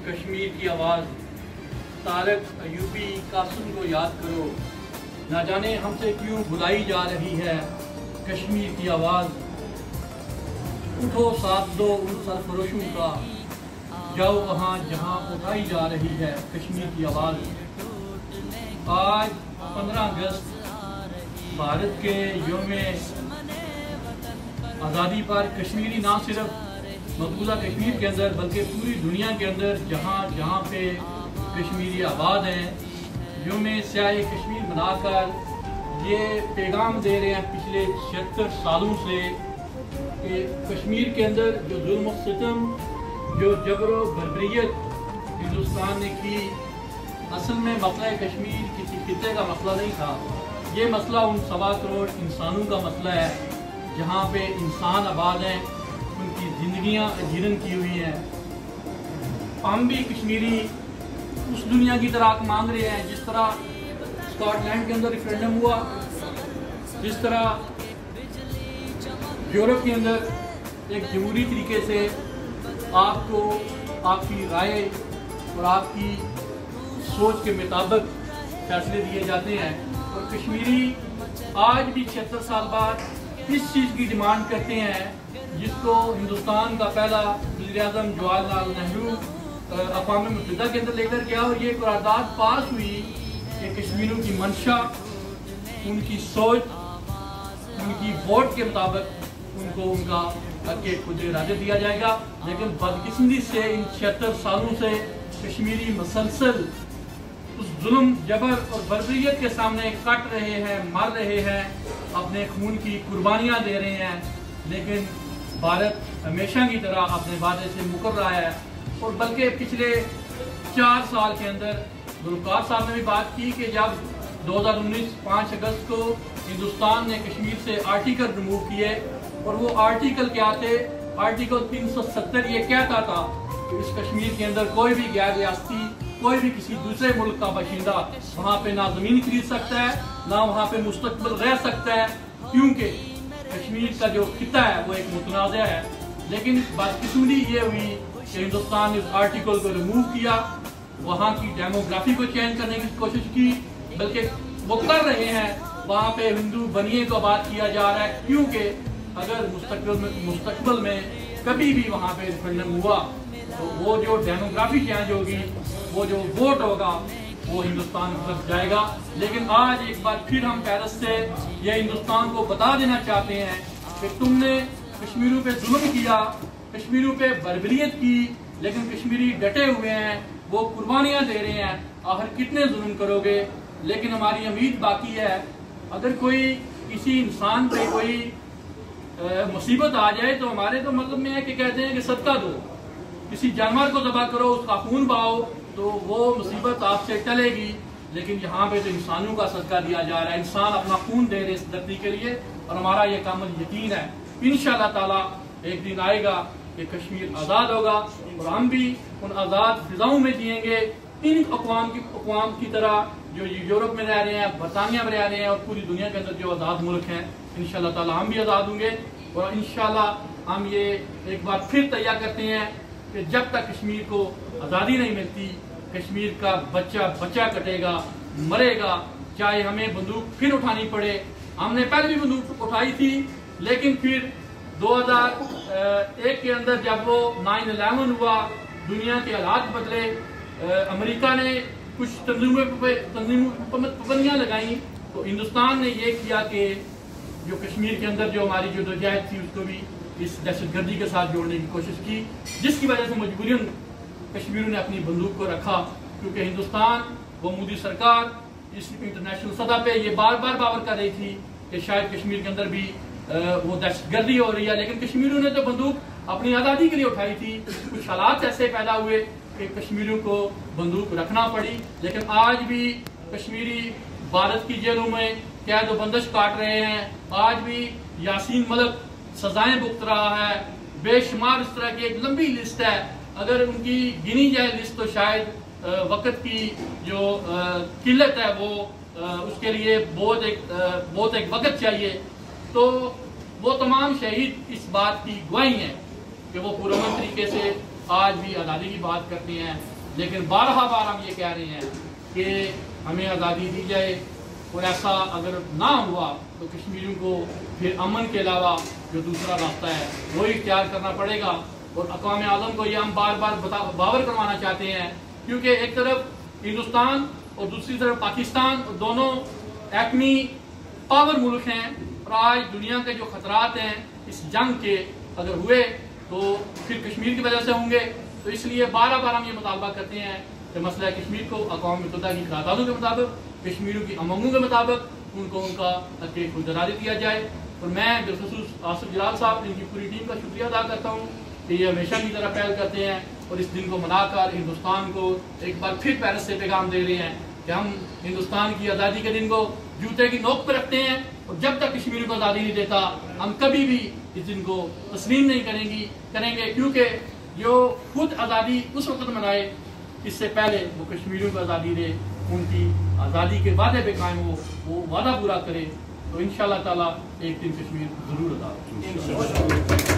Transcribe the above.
कश्मीर की आवाज़, तारक अयूबी कासिम को याद करो। ना जाने हमसे क्यों बुलाई जा रही है कश्मीर की आवाज़। उठो साथ दो उन सरफरोशों का, जाओ वहाँ जहाँ उठाई जा रही है कश्मीर की आवाज़। आज 15 अगस्त भारत के यौम आज़ादी पर कश्मीरी ना सिर्फ मकबूजा कश्मीर के अंदर बल्कि पूरी दुनिया के अंदर जहाँ जहाँ पे कश्मीरी आबाद हैं, यौम स्याह कश्मीर मनाकर ये पैगाम दे रहे हैं पिछले 76 सालों से कि कश्मीर के अंदर जो जुल्म सितम, जो जबर बर्बरियत हिंदुस्तान ने की, असल में मसला कश्मीर किसी खिते का मसला नहीं था। ये मसला उन 1.25 करोड़ इंसानों का मसला है जहाँ पे इंसान आबाद हैं, उनकी ज़िंदगियाँ जीरन की हुई हैं। हम भी कश्मीरी उस दुनिया की तरह मांग रहे हैं जिस तरह स्कॉटलैंड के अंदर रेफरेंडम हुआ, जिस तरह यूरोप के अंदर एक जमहूरी तरीके से आपको आपकी राय और आपकी सोच के मुताबिक फैसले दिए जाते हैं। और कश्मीरी आज भी 76 साल बाद इस चीज़ की डिमांड करते हैं जिसको हिंदुस्तान का पहला वज़ीर-ए-आज़म जवाहरलाल नेहरू अक़वाम मुत्तहिदा के अंदर लेकर गया और ये करारदाद पास हुई कि कश्मीरियों की मंशा, उनकी सोच, उनकी वोट के मुताबिक उनको उनका हक़ खुद इरादे दिया जाएगा। लेकिन बदकिस्मती से इन 76 सालों से कश्मीरी मसलसल उस जुल्म, जबर और बर्बरियत के सामने कट रहे हैं, मर रहे हैं, अपने खून की कुर्बानियाँ दे रहे हैं। लेकिन भारत हमेशा की तरह अपने वादे से मुकर रहा है और बल्कि पिछले 4 साल के अंदर गुलकार साहब ने भी बात की कि जब 2019 5 अगस्त को हिंदुस्तान ने कश्मीर से आर्टिकल रिमूव किए और वो आर्टिकल क्या थे, आर्टिकल 370 ये कहता था कि इस कश्मीर के अंदर कोई भी गैर रियासती, कोई भी किसी दूसरे मुल्क का बाशिंदा वहाँ पे ना ज़मीन खरीद सकता है, ना वहाँ पे मुस्तकबिल रह सकता है, क्योंकि कश्मीर का जो खिता है वो एक मुतनाज़ा है। लेकिन बदकिस्मती ये हुई कि हिंदुस्तान ने इस आर्टिकल को रिमूव किया, वहाँ की डेमोग्राफी को चेंज करने की कोशिश की, बल्कि वो कर रहे हैं, वहाँ पे हिंदू बनिए को आबाद किया जा रहा है, क्योंकि अगर मुस्तकबिल में कभी भी वहाँ पे रेफरेंडम हुआ तो वो जो डेमोग्राफी चेंज होगी, वो जो वोट होगा वो हिंदुस्तान की तरफ जाएगा। लेकिन आज एक बार फिर हम पेरिस से ये हिंदुस्तान को बता देना चाहते हैं कि तुमने कश्मीरियों पे जुल्म किया, कश्मीरियों पे बर्बरियत की, लेकिन कश्मीरी डटे हुए हैं, वो कुर्बानियाँ दे रहे हैं। आखिर कितने जुल्म करोगे? लेकिन हमारी उम्मीद बाकी है, अगर कोई किसी इंसान पे कोई मुसीबत आ जाए तो हमारे तो मतलब में है कि कहते हैं कि सदका दो, किसी जानवर को ज़बह करो, उसका खून बहाओ तो वो मुसीबत आपसे टलेगी। लेकिन यहाँ पे तो इंसानों का सदका दिया जा रहा है, इंसान अपना खून दे रहे इस धरती के लिए। और हमारा ये कामल यकीन है इंशाअल्लाह ताला एक दिन आएगा कि कश्मीर आज़ाद होगा और हम भी उन आज़ाद फिजाओं में जिएंगे, इन अक़वाम की तरह जो यूरोप में रह रहे हैं, बरतानिया में रह रहे हैं और पूरी दुनिया के अंदर जो आज़ाद मुल्क हैं। इंशाअल्लाह ताला हम भी आज़ाद होंगे और इंशाअल्लाह हम ये एक बार फिर तैयार करते हैं कि जब तक कश्मीर को आज़ादी नहीं मिलती, कश्मीर का बच्चा बच्चा कटेगा, मरेगा, चाहे हमें बंदूक फिर उठानी पड़े। हमने पहले भी बंदूक उठाई थी, लेकिन फिर 2001 के अंदर जब वो 9/11 हुआ, दुनिया के हालात बदले, अमेरिका ने कुछ पाबंदियाँ लगाई, तो हिंदुस्तान ने ये किया कि जो कश्मीर के अंदर जो हमारी जो नजायज थी उसको भी इस दहशतगर्दी के साथ जोड़ने की कोशिश की, जिसकी वजह से मजबूरन कश्मीरियों ने अपनी बंदूक को रखा। क्योंकि हिंदुस्तान, वो मोदी सरकार इस इंटरनेशनल सतह पे ये बार बार बावर कर रही थी कि शायद कश्मीर के अंदर भी वो दहशतगर्दी हो रही है, लेकिन कश्मीरियों ने तो बंदूक अपनी आज़ादी के लिए उठाई थी। कुछ हालात ऐसे पैदा हुए कि कश्मीरियों को बंदूक रखना पड़ी। लेकिन आज भी कश्मीरी भारत की जेलों में कैद बंदिश काट रहे हैं, आज भी यासीन मलिक सजाएं भुगत रहा है, बेशुमार इस तरह की एक लंबी लिस्ट है। अगर उनकी गिनी जाए लिस्ट तो शायद वक्त की जो किल्लत है वो उसके लिए बहुत एक वक्त चाहिए। तो वो तमाम शहीद इस बात की गवाही हैं कि वो पुरअमन तरीके से आज भी आज़ादी की बात करते हैं, लेकिन बारहा बार हम ये कह रहे हैं कि हमें आज़ादी दी जाए, और ऐसा अगर ना हुआ तो कश्मीरियों को फिर अमन के अलावा जो दूसरा रास्ता है वो इख्तियार करना पड़ेगा। और अक़वाम आज़म को ये हम बार बार बावर करवाना चाहते हैं, क्योंकि एक तरफ हिंदुस्तान और दूसरी तरफ पाकिस्तान, और दोनों एटमी पावर मुल्क हैं, और आज दुनिया के जो खतरात हैं इस जंग के अगर हुए तो फिर कश्मीर की वजह से होंगे। तो इसलिए बार बार हम ये मुतालबा करते हैं कि मसला कश्मीर को अक़वाम मुत्तहिदा की करारदादों के मुताबिक, कश्मीरियों की अमंगों के मुताबिक उनको उनका हक़ खुदरारी दिया जाए। और मैं बिलखुसूस आसिफ जलाल साहब, इनकी पूरी टीम का शुक्रिया अदा करता हूँ कि ये हमेशा की तरह पहल करते हैं और इस दिन को मनाकर हिंदुस्तान को एक बार फिर पेरिस से पैगाम दे रहे हैं कि हम हिंदुस्तान की आज़ादी के दिन को जूते की नोक पर रखते हैं, और जब तक कश्मीर को आज़ादी नहीं देता हम कभी भी इस दिन को तस्लीम नहीं करेंगे, क्योंकि जो खुद आज़ादी उस वक्त मनाए इससे पहले वो कश्मीरियों को आज़ादी दे, उनकी आज़ादी के वादे पे कायम हो, वो वादा पूरा करे, तो इंशाअल्लाह ताला एक दिन कश्मीर ज़रूर आज़ाद।